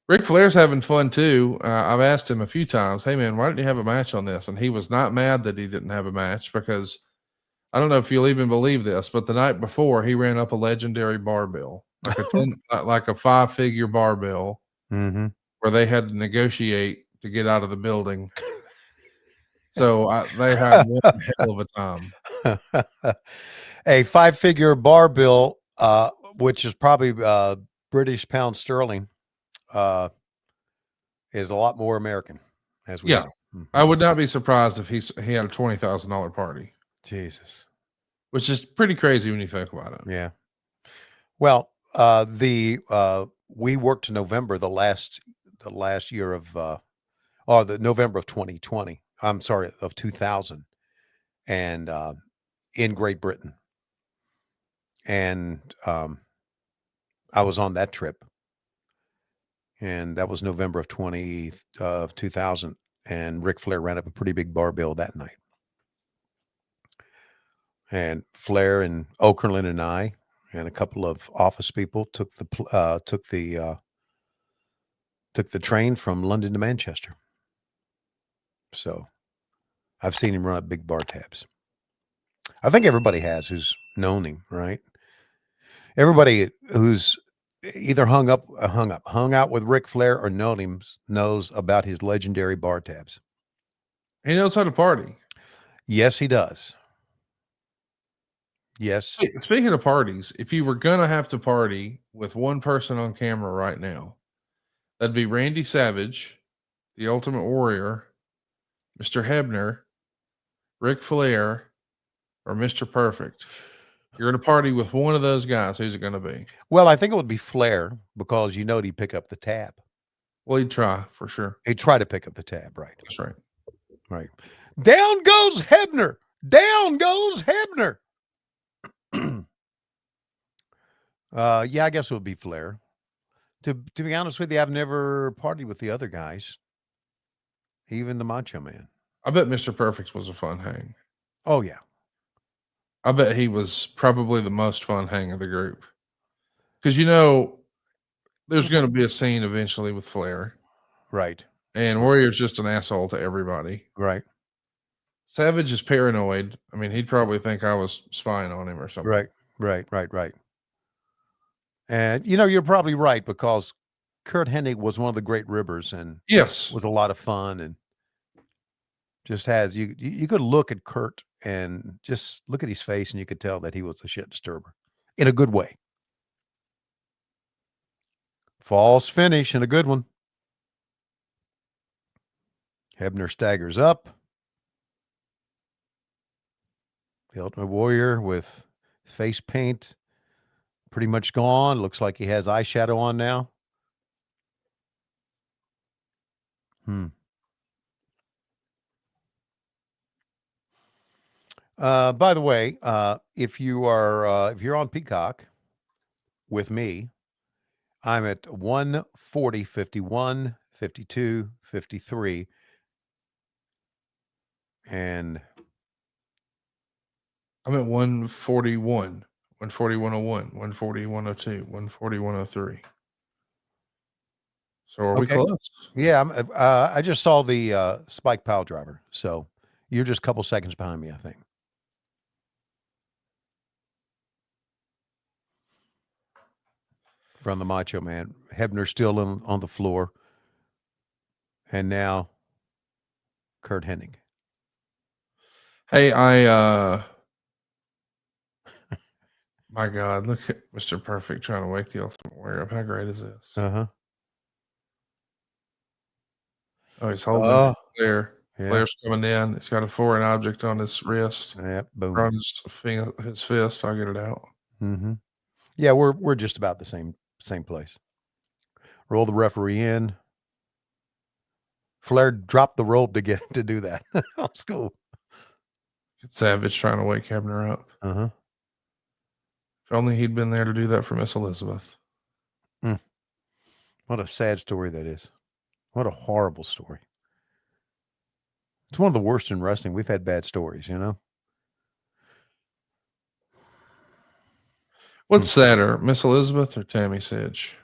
Ric Flair's having fun too. I've asked him a few times, "Hey man, why didn't you have a match on this?" And he was not mad that he didn't have a match because I don't know if you'll even believe this, but the night before he ran up a legendary barbell, like like a 5-figure barbell, Mm-hmm. where they had to negotiate to get out of the building. So they had one hell of a time. A five-figure bar bill, which is probably British pound sterling, uh, is a lot more American, as we Yeah, know. Hmm. I would not be surprised if he had a $20,000 party, Jesus. which is pretty crazy when you think about it. Yeah. Well, the we worked November the last year of or the November of 2020. I'm sorry, of 2000, and in Great Britain, and I was on that trip, and that was November of 2000, and Ric Flair ran up a pretty big bar bill that night, and Flair and Okerlund and I and a couple of office people took the train from London to Manchester. So I've seen him run up big bar tabs. I think everybody has who's known him, right? Everybody who's either hung out with Ric Flair or known him knows about his legendary bar tabs. He knows how to party. Yes, he does. Yes. Speaking of parties, if you were gonna have to party with one person on camera right now, that'd be Randy Savage, the Ultimate Warrior, Mr. Hebner, Ric Flair, or Mr. Perfect. You're gonna party with one of those guys. Who's it gonna be? Well, I think it would be Flair because you know he'd pick up the tab. Well, he'd try for sure. He'd try to pick up the tab, right? That's right. Right. Down goes Hebner. Down goes Hebner. Yeah, I guess it would be Flair. To be honest with you, I've never partied with the other guys, even the Macho Man. I bet Mr. Perfect was a fun hang. Oh yeah, I bet he was probably the most fun hang of the group. Because you know, there's gonna be a scene eventually with Flair. right, And Warrior's just an asshole to everybody. right, Savage is paranoid. I mean, he'd probably think I was spying on him or something. right, right. And you're probably right because Kurt Hennig was one of the great ribbers and Yes. was a lot of fun and just has you could look at Kurt and just look at his face and you could tell that he was a shit disturber in a good way. False finish and a good one. Hebner staggers up. The Ultimate Warrior with face paint pretty much gone. Looks like he has eyeshadow on now. Hmm. By the way, if you're on Peacock with me, I'm at 140, 51, 52, 53, and I'm at 141, 14101, 14102, 14103. So are we okay. close? Yeah, I just saw the Spike Pile Driver, so you're just a couple seconds behind me, I think. From the Macho Man, Hebner still on the floor, and now Kurt Hennig. Hey, my God, look at Mr. Perfect trying to wake the Ultimate Warrior up. How great is this? Uh huh. Oh, he's holding Oh, Flair. yeah, Flair's coming in. He's got a foreign object on his wrist yeah, or boom. on his fist. I'll get it out. Mm-hmm. Yeah, we're just about the same place. Roll the referee in. Flair dropped the rope to get to do that. That's cool. It's Savage trying to wake Hebner up. Uh huh. If only he'd been there to do that for Miss Elizabeth. Mm. What a sad story that is. What a horrible story. It's one of the worst in wrestling. We've had bad stories. Hmm. What's sadder, Miss Elizabeth or Tammy Sidge?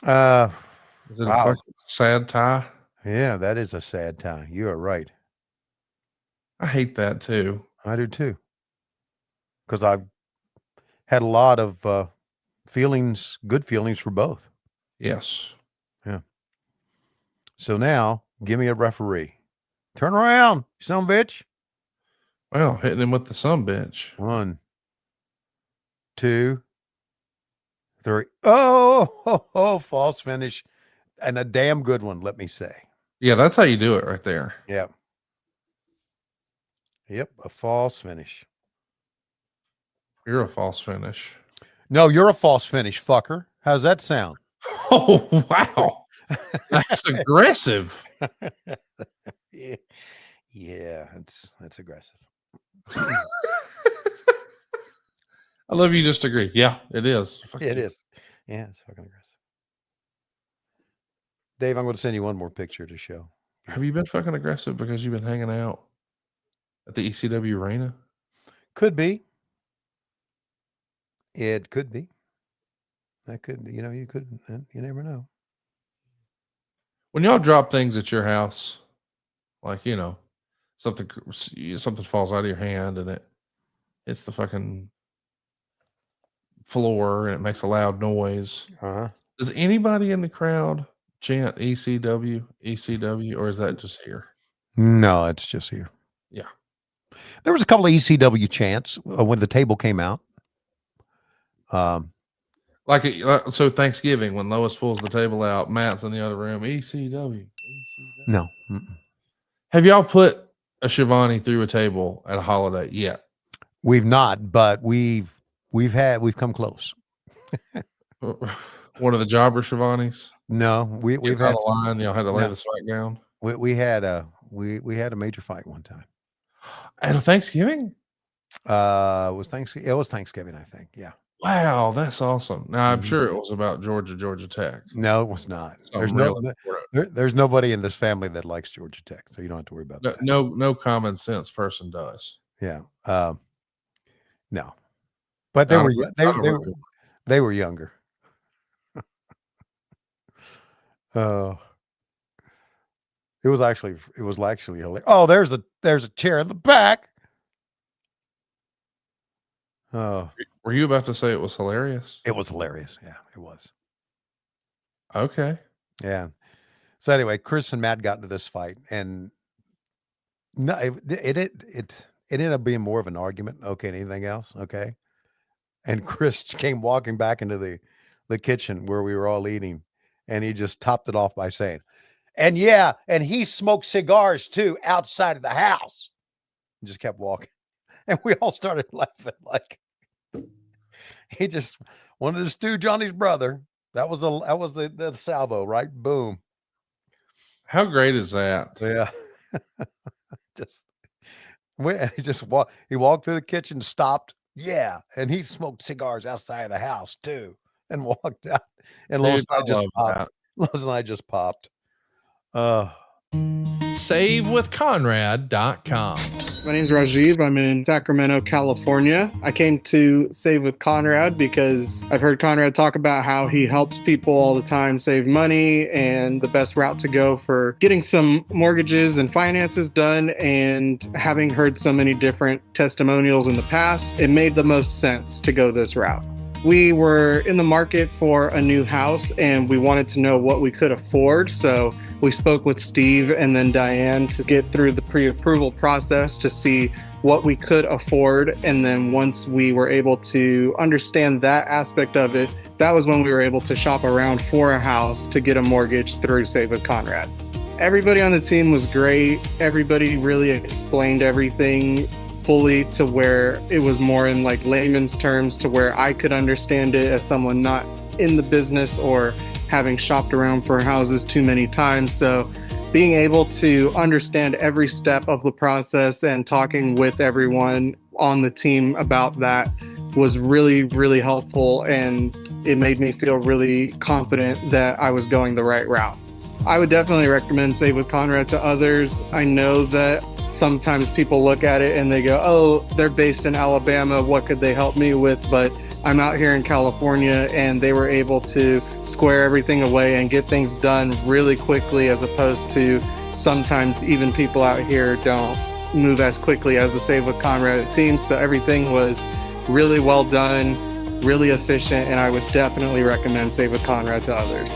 Is it a Wow. fucking sad tie? Yeah, that is a sad time. You are right. I hate that too. I do too. Because I've had a lot of good feelings for both. Yes. Yeah. So now, give me a referee. Turn around, you son of a bitch. Well, hitting him with the sumbitch. 1, 2, 3. Oh, false finish. And a damn good one, let me say. Yeah, that's how you do it right there. Yep. Yep, a false finish. You're a false finish. No, you're a false finish, fucker. How's that sound? Oh, wow. That's aggressive. Yeah, that's aggressive. I love you just agree. Yeah, it is. Fuck It you. is. Yeah, it's fucking aggressive. Dave, I'm going to send you one more picture to show. Have you been fucking aggressive because you've been hanging out at the ECW arena? Could be. It could be. That could, you could, you never know. When y'all drop things at your house, like, something falls out of your hand and it hits the fucking floor and it makes a loud noise. Uh-huh. Does anybody in the crowd chant ECW, or is that just here? No, it's just here. Yeah. There was a couple of ECW chants when the table came out. So Thanksgiving, when Lois pulls the table out, Matt's in the other room, ECW. No. Have y'all put a Schiavone through a table at a holiday yet? We've not, but we've come close. One of the jobber Schiavones? No, we've had a line. Y'all had to lay the smack down. We had a major fight one time at a Thanksgiving. It was Thanksgiving, I think. Yeah. Wow, that's awesome. Now I'm sure it was about Georgia Tech. No, it was not. There's nobody in this family that likes Georgia Tech, so you don't have to worry about that. No common sense person does. Yeah. No, but they were younger. It was actually hilarious. Oh, there's a chair in the back. Oh, were you about to say it was hilarious? It was hilarious. Yeah, it was. Okay. Yeah. So anyway, Chris and Matt got into this fight, and no, it ended up being more of an argument. Okay, than anything else. Okay, and Chris came walking back into the kitchen where we were all eating, and he just topped it off by saying, and he smoked cigars too outside of the house. And just kept walking. And we all started laughing like he just wanted to stew Johnny's brother. That was the salvo, right? Boom. How great is that? Yeah. He walked through the kitchen, stopped. Yeah. And he smoked cigars outside of the house too. And walked out. And Lois and I just popped. SaveWithConrad.com. My name's Rajiv. I'm in Sacramento, California. I came to Save with Conrad because I've heard Conrad talk about how he helps people all the time save money and the best route to go for getting some mortgages and finances done. And having heard so many different testimonials in the past, it made the most sense to go this route. We were in the market for a new house and we wanted to know what we could afford. So we spoke with Steve and then Diane to get through the pre-approval process to see what we could afford. And then once we were able to understand that aspect of it, that was when we were able to shop around for a house to get a mortgage through Save with Conrad. Everybody on the team was great. Everybody really explained everything fully to where it was more in like layman's terms to where I could understand it as someone not in the business or having shopped around for houses too many times. So being able to understand every step of the process and talking with everyone on the team about that was really, really helpful. And it made me feel really confident that I was going the right route. I would definitely recommend Save with Conrad to others. I know that sometimes people look at it and they go, oh, they're based in Alabama. What could they help me with? But I'm out here in California, and they were able to square everything away and get things done really quickly, as opposed to sometimes even people out here don't move as quickly as the Save with Conrad it seems. So everything was really well done, really efficient, and I would definitely recommend Save with Conrad to others.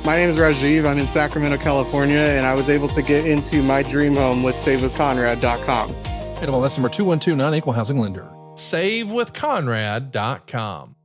My name is Rajiv. I'm in Sacramento, California, and I was able to get into my dream home with SaveWithConrad.com. NMLS number 2129, Equal Housing Lender. SaveWithConrad.com.